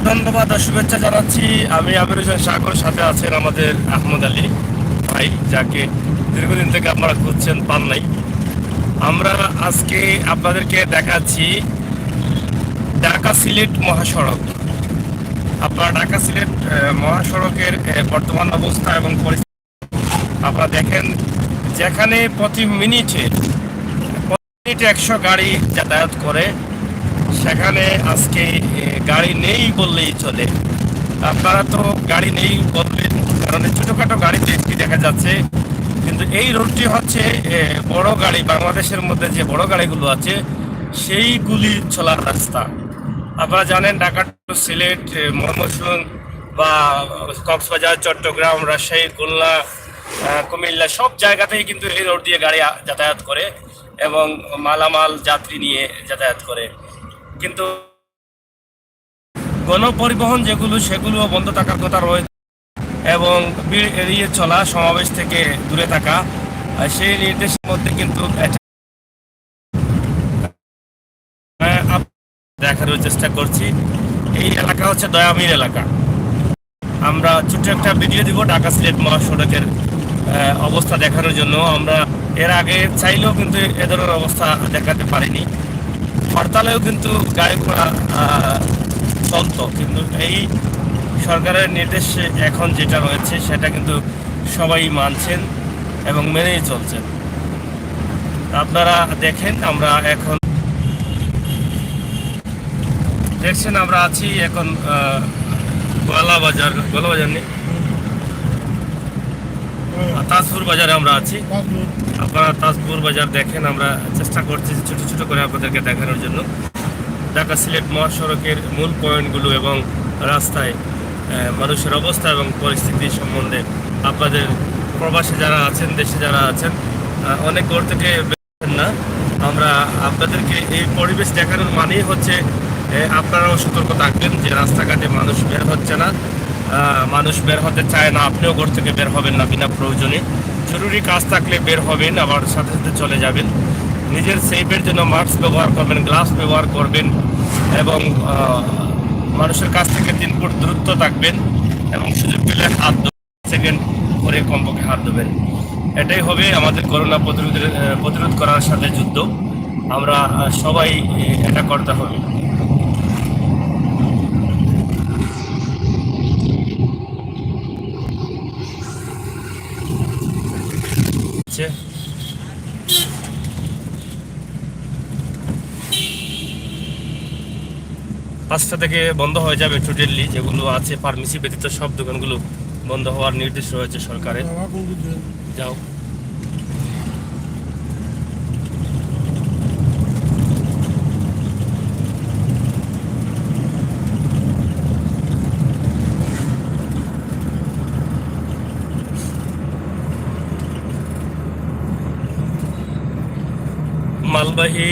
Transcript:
ধন্যবাদ ও শুভেচ্ছা জানাচ্ছি। আমি আমির হোসেন সাগর, সাথে আছেন আমাদের আহমদ আলী ভাই, যাকে দীর্ঘদিন থেকে আপনারা খুঁজছেন, পান নাই। আমরা আজকে আপনাদেরকে দেখাচ্ছি ঢাকা সিলেট মহাসড়ক। আপনারা ঢাকা সিলেট মহাসড়কের বর্তমান অবস্থা এবং পরিস্থিতি আপনারা দেখেন, যেখানে প্রতি মিনিটে 100 গাড়ি যাতায়াত করে, সেখানে আজকে গাড়ি নেই বললেই চলে। আপনারা তো গাড়ি নেই বলবেন, কারণ ছোটোখাটো গাড়ি বেশি দেখা যাচ্ছে, কিন্তু এই রোডটি হচ্ছে বড় গাড়ি, বাংলাদেশের মধ্যে যে বড় গাড়িগুলো আছে সেইগুলি চলার রাস্তা। আপনারা জানেন ঢাকা টু সিলেট, ময়মনসিংহ বা কক্সবাজার, চট্টগ্রাম, রাজশাহী, খুলনা, কুমিল্লা সব জায়গাতেই কিন্তু এই রোড দিয়ে গাড়ি যাতায়াত করে এবং মালামাল যাত্রী নিয়ে যাতায়াত করে। কিন্তু গণপরিবহন যেগুলো সেগুলো বন্ধ থাকার কথা রয়েছে এবং ভিড় এড়িয়ে চলা, সমাবেশ থেকে দূরে থাকা, সেই নির্দেশের মধ্যে কিন্তু দেখার চেষ্টা করছি। এই এলাকা হচ্ছে দয়ামির এলাকা। আমরা ছোট্ট একটা ভিডিও দিব ঢাকা সিলেট মহাসড়কের অবস্থা দেখানোর জন্য। আমরা এর আগে চাইলেও কিন্তু এ ধরনের অবস্থা দেখাতে পারিনি। হরতালেও কিন্তু গাড়ি ঘোড়া চলতো, কিন্তু এই সরকারের নির্দেশে এখন যেটা রয়েছে সেটা কিন্তু সবাই মানছেন এবং মেনেই চলছেন। আপনারা দেখেন, আমরা এখন দেখছেন আমরা আছি এখন গোলাবাজার নেই, তাজপুর বাজারে আমরা আছি। আপনারা তাজপুর বাজার দেখেন। আমরা চেষ্টা করছি ছোট ছোট করে আপনাদেরকে দেখানোর জন্য ঢাকা সিলেট মহাসড়কের মূল পয়েন্টগুলো এবং রাস্তায় মানুষের অবস্থা এবং পরিস্থিতি সম্বন্ধে। আপনাদের প্রবাসে যারা আছেন, দেশে যারা আছেন, অনেক ঘর থেকে বেরোচ্ছেন না। আমরা আপনাদেরকে এই পরিবেশ দেখানোর মানেই হচ্ছে আপনারাও সতর্ক থাকবেন যে রাস্তাঘাটে মানুষ বের হচ্ছে না, মানুষ বের হতে চায় না। আপনিও ঘর থেকে বের হবেন না বিনা প্রয়োজনে। জরুরি কাজ থাকলে বের হবেন, আবার সাথে সাথে চলে যাবেন। নিজের সেফের জন্য মাস্ক ব্যবহার করবেন, গ্লাভস ব্যবহার করবেন এবং মানুষের কাছ থেকে 3 ফুট দূরত্ব থাকবেন এবং সুযোগ পেলে হাত সেকেন্ড করে কমপক্ষে হাত দেবেন। এটাই হবে আমাদের করোনা প্রতিরোধ করার সাথে যুদ্ধ। আমরা সবাই এটা করতে হবে। পাঁচটা থেকে বন্ধ হয়ে যাবে টোটালি, যেগুলো আছে ফার্মেসি ব্যতীত সব দোকানগুলো বন্ধ হওয়ার নির্দেশ রয়েছে সরকারের। যাও মালবাহী